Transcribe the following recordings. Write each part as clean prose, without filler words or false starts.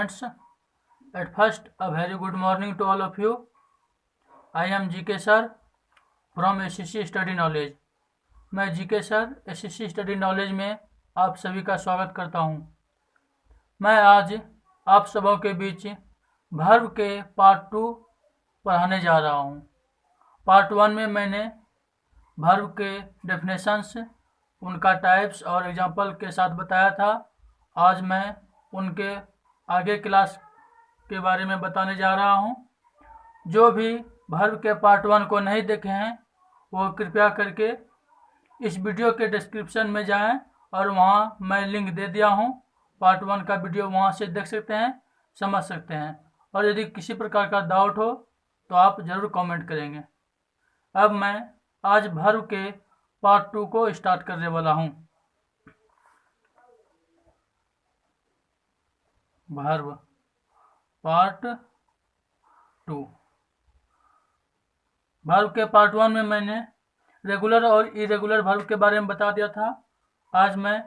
students, at first a very good morning to all of you. I am GK sir from SCC Study Knowledge. मैं GK sir SCC Study Knowledge में आप सभी का स्वागत करता हूं। मैं आज आप सबों के बीच वर्ब के पार्ट 2 पढ़ाने जा रहा हूं। पार्ट 1 में मैंने वर्ब के डेफिनेशंस, उनका टाइप्स और एग्जाम्पल के साथ बताया था। आज मैं उनके आगे क्लास के बारे में बताने जा रहा हूं। जो भी वर्ब के पार्ट 1 को नहीं देखे हैं वो कृपया करके इस वीडियो के डिस्क्रिप्शन में जाएं और वहां मैं लिंक दे दिया हूं। पार्ट 1 का वीडियो वहां से देख सकते हैं, समझ सकते हैं। और यदि किसी प्रकार का डाउट हो तो आप ज़रूर कमेंट करेंगे। अब मैं आज वर्ब के पार्ट 2 को स्टार्ट करने वाला हूं। Verb part 2। वर्ब के पार्ट 1 में मैंने रेगुलर और इरेगुलर वर्ब के बारे में बता दिया था। आज मैं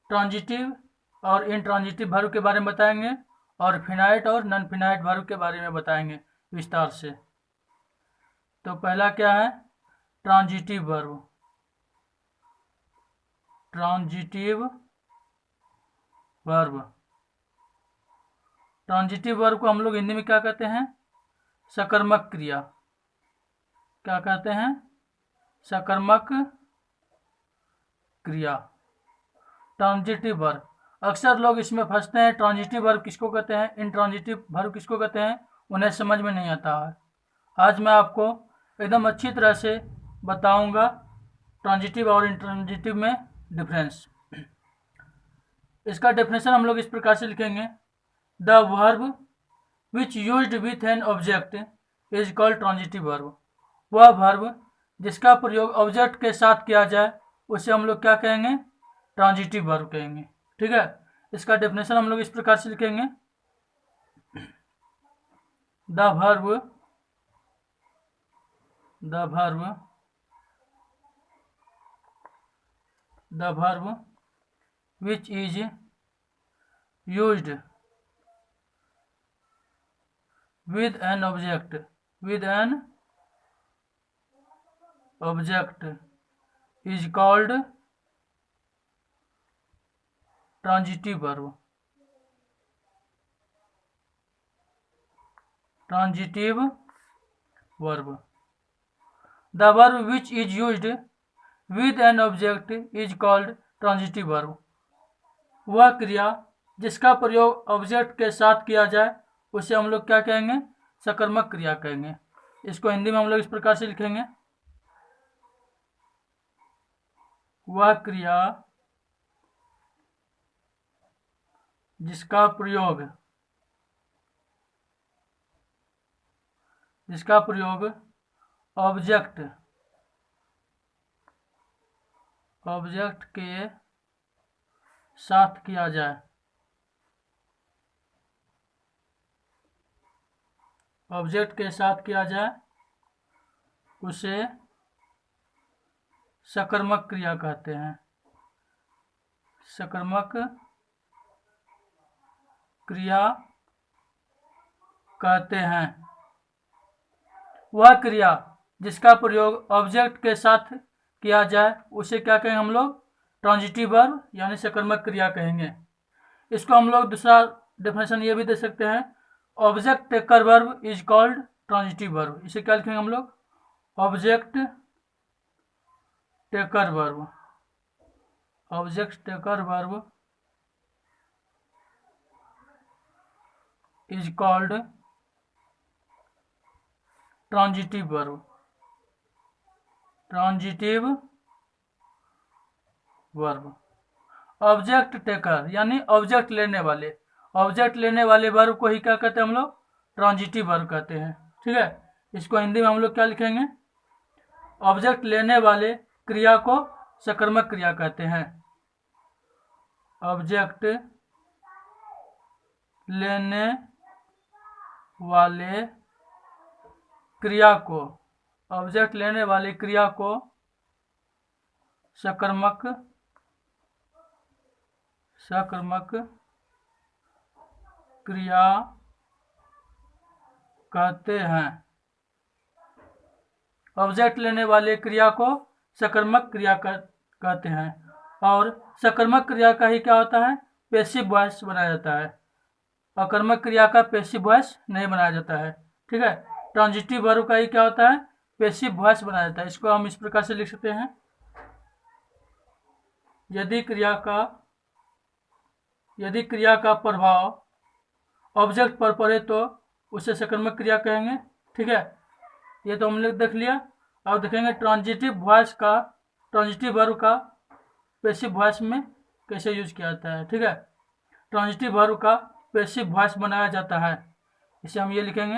ट्रांजिटिव और इनट्रांजिटिव वर्ब के बारे में बताएंगे और फिनाइट और नॉन फिनाइट वर्ब के बारे में बताएंगे विस्तार से। तो पहला क्या है? Transitive verb. Transitive verb. Transitive verb को हम लोग हिंदी में क्या कहते हैं? सकर्मक क्रिया। क्या कहते हैं? सकर्मक क्रिया। Transitive verb. अक्सर लोग इसमें फंसते हैं। ट्रांजिटिव वर्ब किसको कहते हैं, इनट्रांजिटिव वर्ब किसको कहते हैं, उन्हें समझ में नहीं आता है। आज मैं आपको एकदम अच्छी तरह से बताऊंगा ट्रांजिटिव और इनट्रांजिटिव में डिफरेंस। इसका डेफिनेशन हम लोग इस प्रकार से लिखेंगे। The verb which used with an object is called transitive verb. वह वर्ब जिसका प्रयोग ऑब्जेक्ट के साथ किया जाए उसे हम लोग क्या कहेंगे? ट्रांजिटिव वर्ब कहेंगे। ठीक है, इसका डेफिनेशन हम लोग इस प्रकार से लिखेंगे। The verb which is used with an object is called transitive verb. The verb which is used with an object is called transitive verb. वह क्रिया जिसका प्रयोग ऑब्जेक्ट के साथ किया जाए उसे हम लोग क्या कहेंगे? सकर्मक क्रिया कहेंगे। इसको हिंदी में हम लोग इस प्रकार से लिखेंगे। वह क्रिया जिसका प्रयोग ऑब्जेक्ट के साथ किया जाए उसे सकर्मक क्रिया कहते हैं। सकर्मक क्रिया कहते हैं। वह क्रिया जिसका प्रयोग ऑब्जेक्ट के साथ किया जाए उसे क्या कहेंगे हम लोग? ट्रांजिटिव वर्ब यानी सकर्मक क्रिया कहेंगे। इसको हम लोग दूसरा डेफिनेशन ये भी दे सकते हैं। Object taker verb is called transitive verb. इसे क्या लिखेंगे हम लोग? Object taker verb is called transitive verb. Object taker यानी ऑब्जेक्ट लेने वाले वर्ब को ही क्या कहते हैं हम लोग? ट्रांजिटिव वर्ब कहते हैं। ठीक है, इसको हिंदी में हम लोग क्या लिखेंगे? ऑब्जेक्ट लेने वाले क्रिया को सकर्मक क्रिया कहते हैं। ऑब्जेक्ट लेने वाले क्रिया को सकर्मक क्रिया कहते हैं। ऑब्जेक्ट लेने वाले क्रिया को सकर्मक क्रिया कहते हैं। और सकर्मक क्रिया का ही क्या होता है, पैसिव वॉइस बनाया जाता है। अकर्मक क्रिया का पैसिव वॉइस नहीं बनाया जाता है। ठीक है, ट्रांजिटिव वर्ब का ही क्या होता है, पैसिव वॉइस बनाया जाता है। इसको हम इस प्रकार से लिख सकते हैं, यदि क्रिया का प्रभाव ऑब्जेक्ट पर पड़े तो उसे सकर्मक क्रिया कहेंगे। ठीक है, ये तो हमने देख लिया। अब देखेंगे ट्रांजिटिव वर्ब का पैसिव वॉइस में कैसे यूज किया जाता है। ठीक है, ट्रांजिटिव वर्ब का पैसिव वॉइस बनाया जाता है। इसे हम ये लिखेंगे,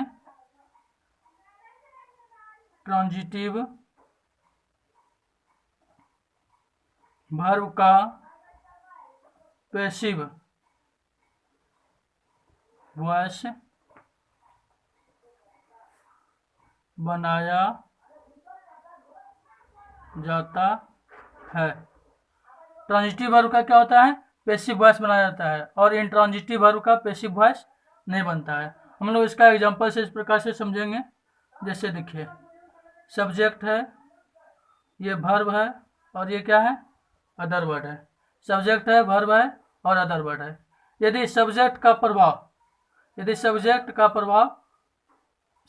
ट्रांजिटिव वर्ब का पैसिव वॉइस बनाया जाता है। ट्रांजिटिव वर्ब का क्या होता है, पैसिव वॉइस बनाया जाता है, और इंट्रांजिटिव वर्ब का पैसिव वॉइस नहीं बनता है। हम लोग इसका एग्जांपल से इस प्रकार से समझेंगे। जैसे देखिए, सब्जेक्ट है, ये वर्ब है, और ये क्या है, अदर वर्ड है। सब्जेक्ट है, वर्ब है, और अदर वर्ड है। यदि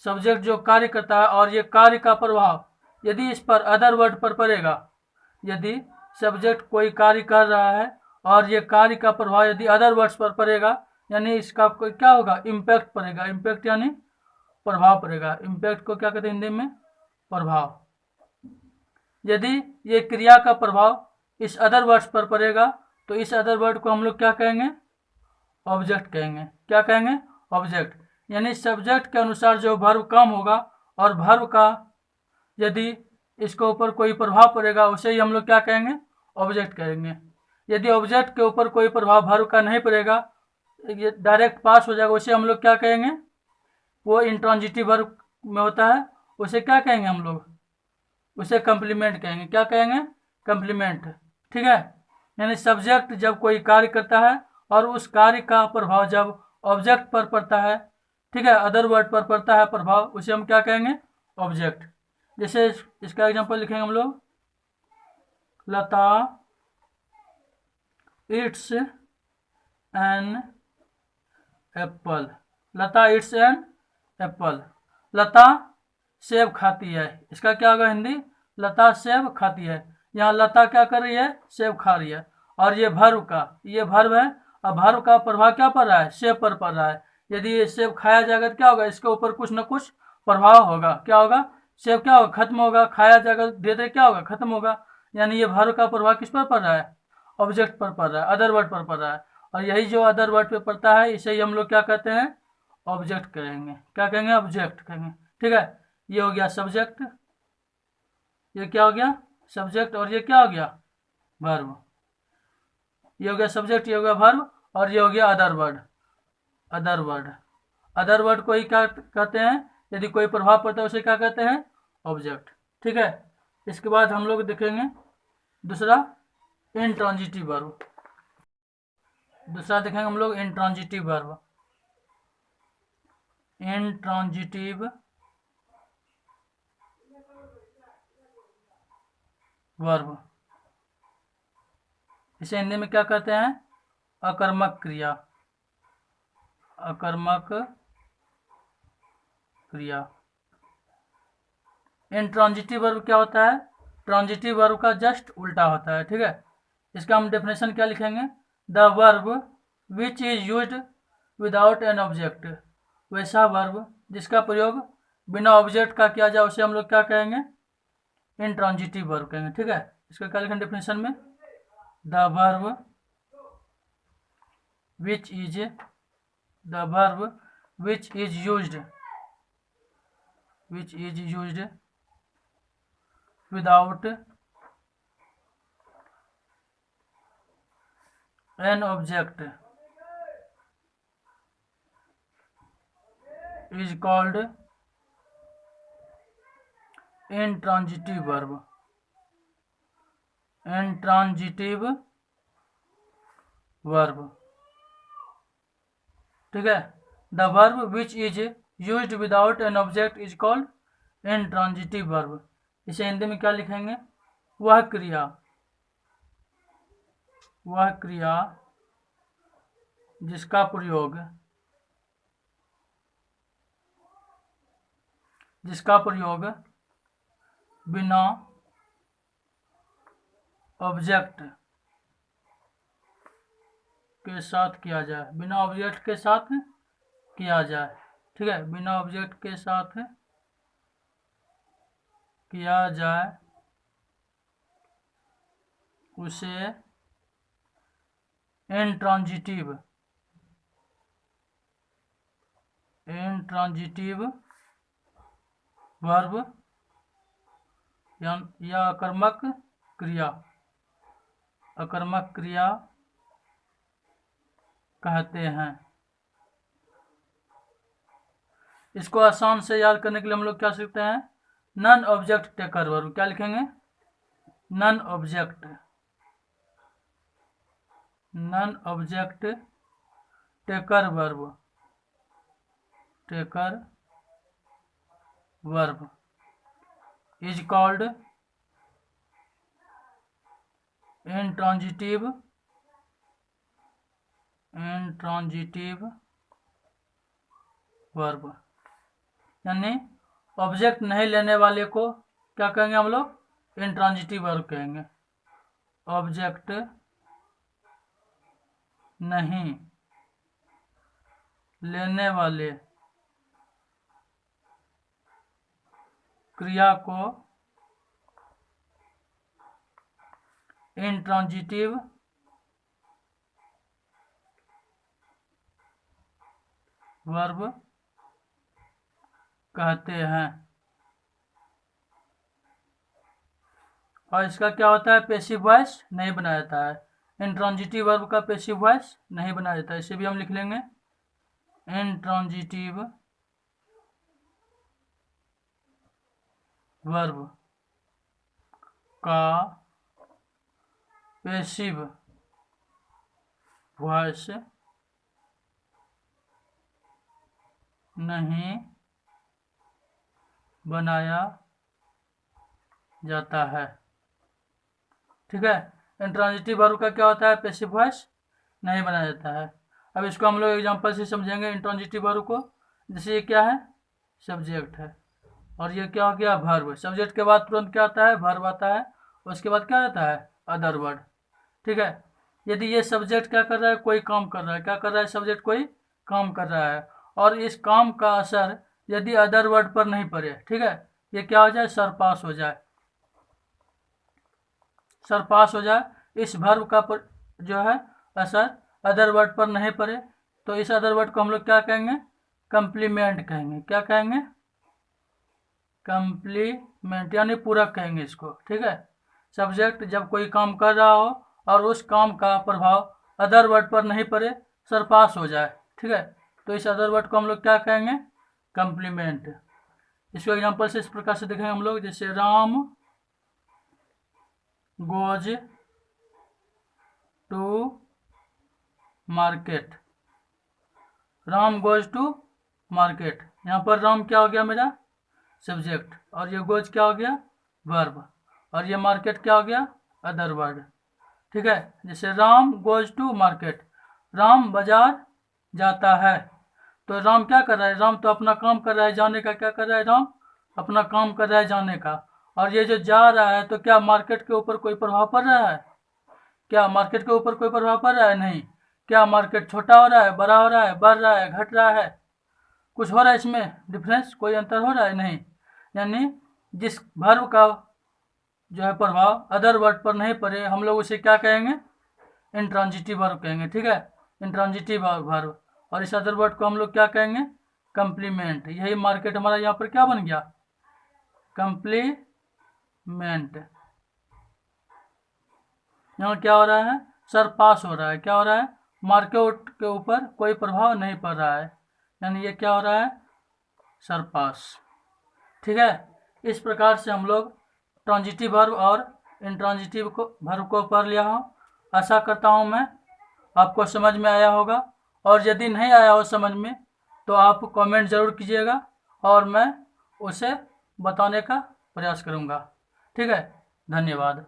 सब्जेक्ट जो कार्य करता है और ये कार्य का प्रभाव यदि इस पर अदर वर्ड पर पड़ेगा, यदि सब्जेक्ट कोई कार्य कर रहा है और ये कार्य का प्रभाव यदि अदर वर्ड्स पर पड़ेगा, यानी इसका कोई क्या होगा, इम्पैक्ट पड़ेगा। इम्पैक्ट यानी प्रभाव पड़ेगा। इम्पैक्ट को क्या कहते हैं हिंदी में, प्रभाव। यदि ये क्रिया का प्रभाव इस अदर वर्ड्स पर पड़ेगा तो इस अदर वर्ड को हम लोग क्या कहेंगे, ऑब्जेक्ट कहेंगे। क्या कहेंगे, ऑब्जेक्ट। यानी सब्जेक्ट के अनुसार जो वर्ब काम होगा और वर्ब का यदि इसके ऊपर कोई प्रभाव पड़ेगा उसे ही हम लोग क्या कहेंगे, ऑब्जेक्ट कहेंगे। यदि ऑब्जेक्ट के ऊपर कोई प्रभाव वर्ब का नहीं पड़ेगा, ये डायरेक्ट पास हो जाएगा, उसे हम लोग क्या कहेंगे, वो इंट्रांजिटिव वर्ब में होता है, उसे क्या कहेंगे हम लोग, उसे कंप्लीमेंट कहेंगे। क्या कहेंगे, कंप्लीमेंट। ठीक है, यानी सब्जेक्ट जब कोई कार्य करता है और उस कार्य का प्रभाव जब ऑब्जेक्ट पर पड़ता है, ठीक है, अदर वर्ड पर पड़ता है प्रभाव, उसे हम क्या कहेंगे, ऑब्जेक्ट। जैसे इसका एग्जांपल लिखेंगे हम लोग, लता Yeats an apple. Lata Yeats an apple. लता सेब खाती है। इसका क्या होगा हिंदी, लता सेब खाती है। यहाँ लता क्या कर रही है, सेब खा रही है। और ये वर्ब है। अब वर्ब का प्रभाव क्या पड़ रहा है, सेब पर पड़ रहा है। यदि ये सेब खाया जाएगा तो क्या होगा, इसके ऊपर कुछ न कुछ प्रभाव होगा। क्या होगा, सेब क्या होगा, खत्म होगा। खाया जाएगा धीरे धीरे क्या होगा, खत्म होगा। यानी ये वर्ब का प्रभाव किस पर पड़ रहा है, ऑब्जेक्ट पर पड़ रहा है, अदर वर्ड पर पड़ रहा है। और यही जो अदर वर्ड पे पड़ता है इसे ही हम लोग क्या कहते हैं, ऑब्जेक्ट कहेंगे। क्या कहेंगे, ऑब्जेक्ट कहेंगे। ठीक है, ये हो गया सब्जेक्ट, ये क्या हो गया, सब्जेक्ट, और ये क्या हो गया, वर्ब। ये हो गया सब्जेक्ट, ये हो गया वर्ब, और ये हो गया अदर वर्ड। अदर वर्ड को ही क्या कहते हैं, यदि कोई प्रभाव पड़ता है उसे क्या कहते हैं, ऑब्जेक्ट। ठीक है, इसके बाद हम लोग देखेंगे दूसरा, इंट्रांजिटिव वर्ब। दूसरा देखेंगे हम लोग इंट्रांजिटिव वर्ब। इंट्रांजिटिव वर्ब, इसे हिंदी में क्या कहते हैं, अकर्मक क्रिया। अकर्मक क्रिया। इंट्रांजिटिव वर्ब क्या होता है, ट्रांजिटिव वर्ब का जस्ट उल्टा होता है। ठीक है, इसका हम डेफिनेशन क्या लिखेंगे, the verb which is used without an object. वैसा वर्ब जिसका प्रयोग बिना ऑब्जेक्ट का किया जाए उसे हम लोग क्या कहेंगे, इंट्रांजिटिव वर्ब कहेंगे। ठीक है, इसका क्या लिखेंगे डेफिनेशन में, the verb which is used without an object is called intransitive verb। intransitive verb। ठीक है। The verb which is used without an object is called intransitive verb. इसे हिंदी में क्या लिखेंगे? वह क्रिया जिसका प्रयोग बिना ऑब्जेक्ट के साथ किया जाए, बिना ऑब्जेक्ट के साथ किया जाए, ठीक है, बिना ऑब्जेक्ट के साथ किया जाए उसे इंट्रांजिटिव वर्ब या अकर्मक क्रिया कहते हैं। इसको आसान से याद करने के लिए हम लोग क्या सीखते हैं? Non object taker verb. क्या लिखेंगे? Non object taker verb is called intransitive verb. यानी ऑब्जेक्ट नहीं लेने वाले को क्या कहेंगे हम लोग? इंट्रांजिटिव वर्ब कहेंगे। ऑब्जेक्ट नहीं लेने वाले क्रिया को इंट्रांजिटिव वर्ब कहते हैं। और इसका क्या होता है? पैसिव वॉइस नहीं बनाया जाता है। इंट्रांजिटिव वर्ब का पैसिव वॉइस नहीं बनाया जाता है। इसे भी हम लिख लेंगे, इंट्रांजिटिव वर्ब का पैसिव वॉइस नहीं बनाया जाता है, ठीक है। इंट्रांजिटिव वर्ब का क्या होता है? पैसिव वॉइस नहीं बनाया जाता है। अब इसको हम लोग एग्जांपल से समझेंगे इंट्रांजिटिव वर्ब को। जैसे ये क्या है? सब्जेक्ट है, और ये क्या हो गया? वर्ब। सब्जेक्ट के बाद तुरंत क्या आता है? वर्ब आता है। उसके बाद क्या आता है? अदर वर्ड, ठीक है। यदि ये सब्जेक्ट क्या कर रहा है? कोई काम कर रहा है। क्या कर रहा है? सब्जेक्ट कोई काम कर रहा है, और इस काम का असर यदि अदर वर्ड पर नहीं पड़े, ठीक है, ये क्या हो जाए? सरपास हो जाए। सरपास हो जाए, इस वर्ब का जो है असर अदर वर्ड पर नहीं पड़े, तो इस अदर वर्ड को हम लोग क्या कहेंगे? कंप्लीमेंट कहेंगे। क्या कहेंगे? कंप्लीमेंट, यानी पूरक कहेंगे इसको, ठीक है। सब्जेक्ट जब कोई काम कर रहा हो और उस काम का प्रभाव अदर वर्ड पर नहीं पड़े, सरपास हो जाए, ठीक है, तो इस अदर वर्ड को हम लोग क्या कहेंगे? कंप्लीमेंट। इसको एग्जांपल से इस प्रकार से देखेंगे हम लोग। जैसे Ram goes to market. Ram goes to market, यहाँ पर राम क्या हो गया? मेरा सब्जेक्ट, और ये गोज क्या हो गया? वर्ब, और ये मार्केट क्या हो गया? अदर वर्ड, ठीक है। जैसे Ram goes to market, Ram बाजार जाता है। तो राम क्या कर रहा है? राम तो अपना काम कर रहा है जाने का। क्या कर रहा है? राम अपना काम कर रहा है जाने का। और ये जो जा रहा है, तो क्या मार्केट के ऊपर कोई प्रभाव पड़ रहा है? क्या मार्केट के ऊपर कोई प्रभाव पड़ रहा है? नहीं। क्या मार्केट छोटा हो रहा है, बड़ा हो रहा है, बढ़ रहा है, घट रहा है? कुछ हो रहा है इसमें डिफरेंस? कोई अंतर हो रहा है? नहीं। यानी जिस वर्ब का जो है प्रभाव अदर वर्ड पर नहीं पड़े, हम लोग उसे क्या कहेंगे? इंट्रांजिटिव वर्ब कहेंगे, ठीक है, इंट्रांजिटिव वर्ब। और इस अदर वर्ड को हम लोग क्या कहेंगे? कंप्लीमेंट। यही मार्केट हमारा यहाँ पर क्या बन गया? कंप्लीमेंट। यहाँ क्या हो रहा है? सरपास हो रहा है। क्या हो रहा है? मार्केट के ऊपर कोई प्रभाव नहीं पड़ रहा है, यानी ये क्या हो रहा है? सरपास, ठीक है। इस प्रकार से हम लोग ट्रांजिटिव वर्ब और इंट्रांजिटिव वर्ब को पढ़ लिया हो। आशा करता हूँ मैं आपको समझ में आया होगा, और यदि नहीं आया हो समझ में तो आप कमेंट ज़रूर कीजिएगा और मैं उसे बताने का प्रयास करूँगा। ठीक है, धन्यवाद।